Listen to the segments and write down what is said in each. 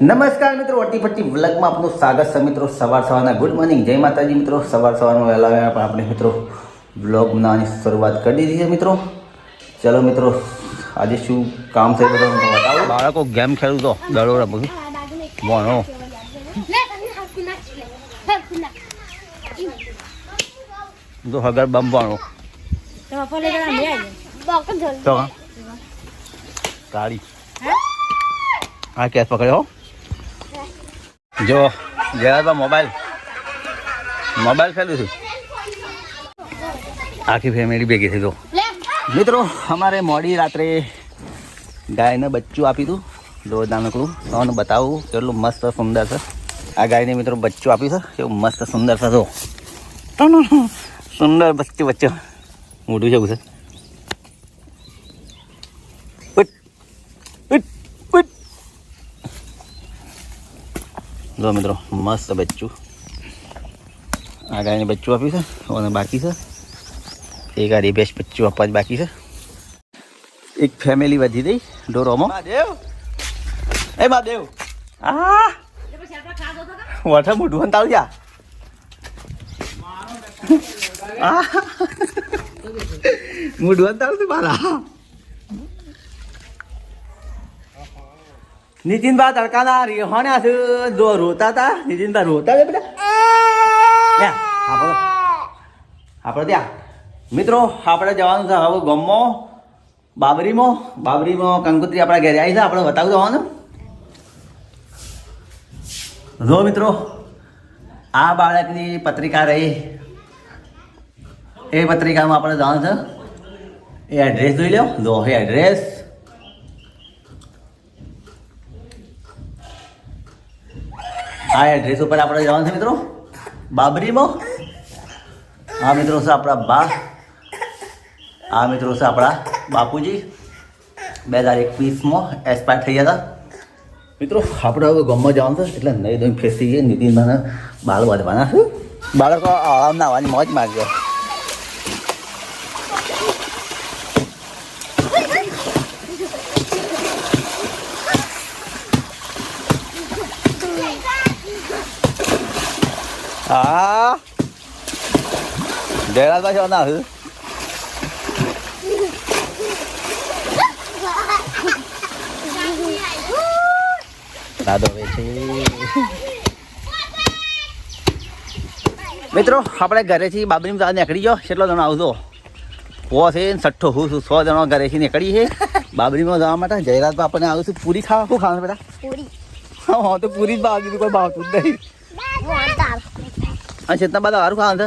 નમસ્કાર મિત્રો, વટી ફટી વ્લોગમાં આપનું સ્વાગત છે મિત્રો. સવારના ગુડ મોર્નિંગ, જય માતાજી મિત્રો. સવારમાં વહેલા વહેલા પણ આપણે મિત્રો વ્લોગ બનાવવાની શરૂઆત કરી દીધી છે મિત્રો. ચલો મિત્રો, આજે શું કામ છે બધું બતાવો. બાળકો ગેમ ખેલું તો દડોરા બધું ભણો તો હગર બમ ભણો તો ગાડી હા કેસ પકડ્યો જો જરા મોબાઈલ ખેલું છું. આખી ફેમિલી ભેગી થઈ ગયો મિત્રો. અમારે મોડી રાત્રે ગાયને બચ્ચું આપી દઉં રોજ નાનકડું તમને બતાવું કેટલું મસ્ત સુંદર છે. આ ગાયને મિત્રો બચ્ચું આપ્યું છે, કેવું મસ્ત સુંદર છે. તો સુંદર બચ્ચું મોટું છે એવું છે. જો મિત્રો મસ્ત બચ્ચું આ ગાયને બચ્ચું આપ્યું છે અને બાકી છે એક આ બેસ્ટ બચ્ચું આપવા જ બાકી છે. એક ફેમિલી વધી ગઈ ડોરોમાં. એ મહાદેવ આ વાઠા મોઢું અંતાવ જા મોઢું અંતાવ તું મારા નીતિનભાઈ તડકાના રેહાણ્યા છે. જો રોતા હતા નીતિનભાઈ રોતા છે બેટા. આપણે ત્યાં મિત્રો આપણે જવાનું છે હવે ગામમાં બાબરીમાં કંકોત્રી આપણા ઘરે આવી છે. આપણે બતાવું જવાનું. જો મિત્રો આ બાળકની પત્રિકા રહી, એ પત્રિકામાં આપણે જવાનું છે. એ એડ્રેસ જોઈ લો. જો એ એડ્રેસ આ એડ્રેસ ઉપર આપણે જવાનું છે મિત્રો બાબરીમાં. આ મિત્રો છે આપણા બા, આ મિત્રો છે આપણા બાપુજી. 2021માં એક્સપાયર થઈ ગયા હતા મિત્રો. આપણે હવે ગામમાં જવાનું છે એટલે નહીં દોઈ ફેસ થઈ ગઈ. નીતિનભાઈને બાળ બાંધવાના છે. બાળકો આરામ નાવાની મોજ મારજો. હા જયરાજભાઈ શું ના દાદો છે મિત્રો. આપણે ઘરેથી બાબરીમાં નીકળી ગયો. કેટલો જણો આવતો પો છે ને 6 હું 100 જણો ઘરેથી નીકળી છે બાબરીમાં જવા માટે. જયરાજભાઈ આપણને આવું છું પૂરી ખાવા. શું ખાવાનું બેટા? પૂરી. હા તો પૂરી જ ભાવ, કોઈ ભાવતું જ નહીં. ચેતના બધા સારું ખાવાનું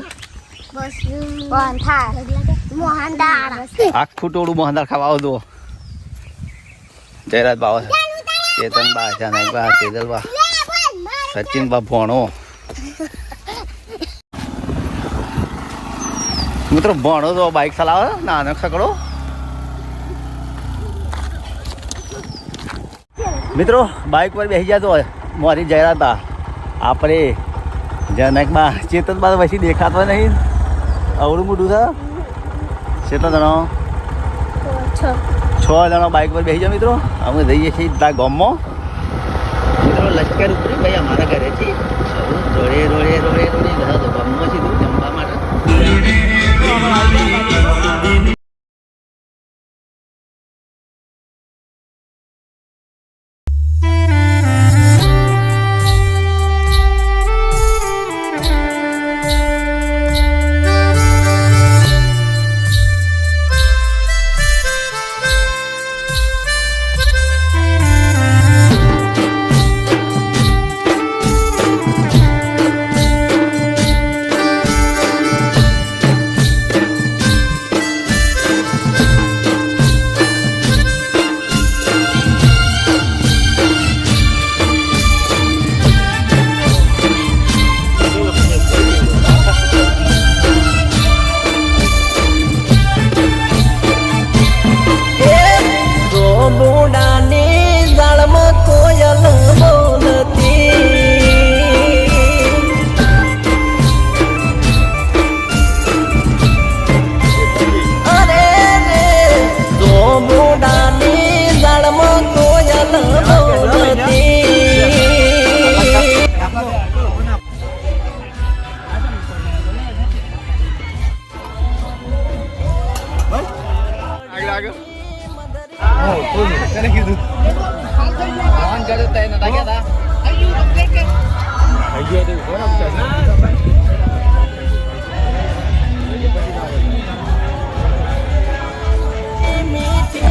છે. આખું ટોળું મોહનદાર ખાવા આવો તો જયરાજ બા, ચેતન બા, જાનક બા, કેજલ બા, સચિન બા ભણો. મિત્રો ભણો તો બાઇક ચલાવે નાનો સકડો. મિત્રો બાઇક પર બેસી જતો હોય મારી જયરાજ બા, આપણે જનકબા, ચેતનબા પછી દેખાતો નહીં. અવડું મોટું છે. કેટલો જણો? 6 જણો બાઇક પર બેસી જાઓ મિત્રો. અમે જઈએ છીએ ત્યાં ગામમાં મિત્રો. લશ્કર ઉપરી ભાઈ અમારા ઘરે છે. રોડે બધા તો ગામમાં સીધું જમવા માટે.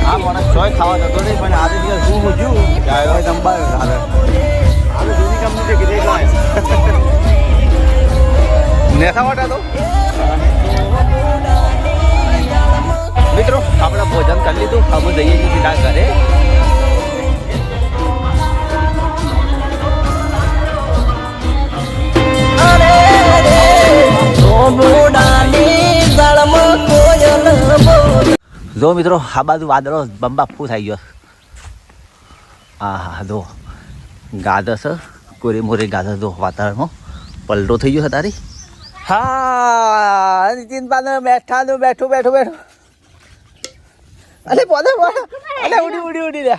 આ માણસ ચોય ખાવા જતો નહીં પણ આજે દિવસ શું પૂછ્યું કે આવ્યો સંભાળ હાલે આજે જૂની કંપની છે કીધે લાય નેસા વાટા તો મિત્રો આપણે ભોજન કરી લીધું અમે જઈએ છીએ સીધા ઘરે જો મિત્રો આ બાજુ વાદળો બંબા ફૂ થઈ ગયો હા હા જો ગાધસ કોરી મોરી ગાધસ જો વાતાવરણમાં પલટો થઈ ગયો તારી હા ચિંતા બેઠા બેઠું બેઠું બેઠું અરે પોતે અરે ઉડી ઉડી ઉડી રે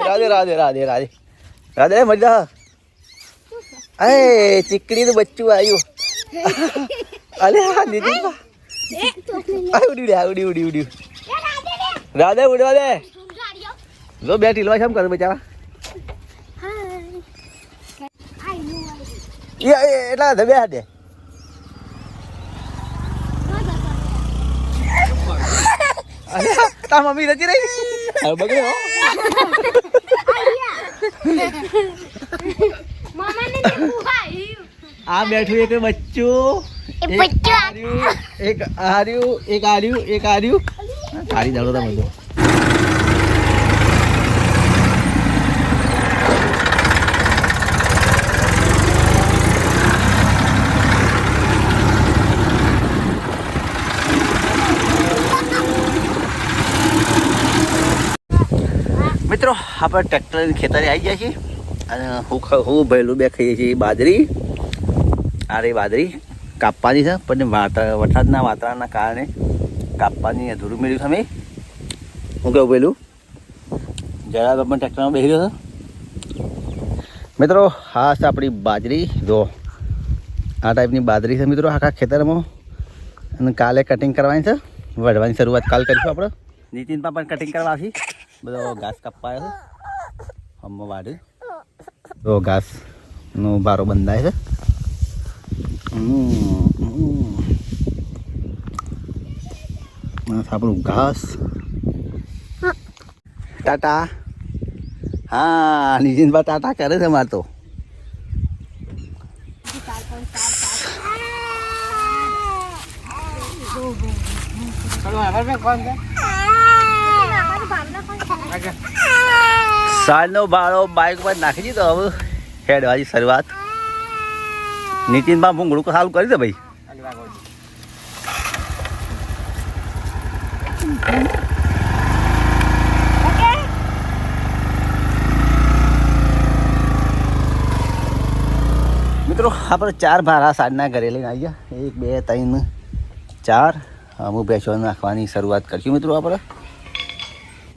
રાધે રાધે રાધે રાધે રાધે મજા અરે ચીકડીનું બચ્ચું આવ્યું અરે હા દીદી ઉડી રે ઉડી ઉડી ઉડી રાધે ઉડવા દે જો બે ટીલવા કેમ કરે બચારા એટલા બે હાથે તાર મમ્મી નથી રહી બગડ્યો આ બેઠું એક બચ્ચું એક આર્યું એક આર્યું એક આર્યું તારી દાડો તા બધો મિત્રો આપણે ટ્રેક્ટર ખેતરે આવી ગયા છીએ અને હું ભેલું બે ખાઈએ છીએ બાજરી આ રહી બાજરી કાપવાની છે પણ વરસાદના વાતાવરણના કારણે કાપવાની અધૂરું મેળવ્યું છે અમે હું કેવું પેલું જરા પણ ટ્રેક્ટરમાં બેસી રહ્યો છે મિત્રો હા છે આપણી બાજરી જો આ ટાઈપની બાજરી છે મિત્રો આખા ખેતરમાં અને કાલે કટિંગ કરવાની છે વઢવાની શરૂઆત કાલ કરીશું આપણે નીતિનમાં પણ કટિંગ કરવા આવશે બધો ઘાસ કાપવા છે હમણાં વાડે તો ઘાસનો બારો બંધાય છે આપણું ઘાસ ટાટા હા નિતિનભાઈ ટાટા કરે છે મારે તો સાલનો બાળો બાઇક પર નાખી દીધો હવે હેડવાની શરૂઆત નીતિનભાઈ ભૂંગળું સારું કરી દે ભાઈ મિત્રો આપણે 4 ભારા સાંજના ઘરે લઈને આવી ગયા 1 2 3 4 અમુક ભેંસો નાખવાની શરૂઆત કરીશું મિત્રો આપણે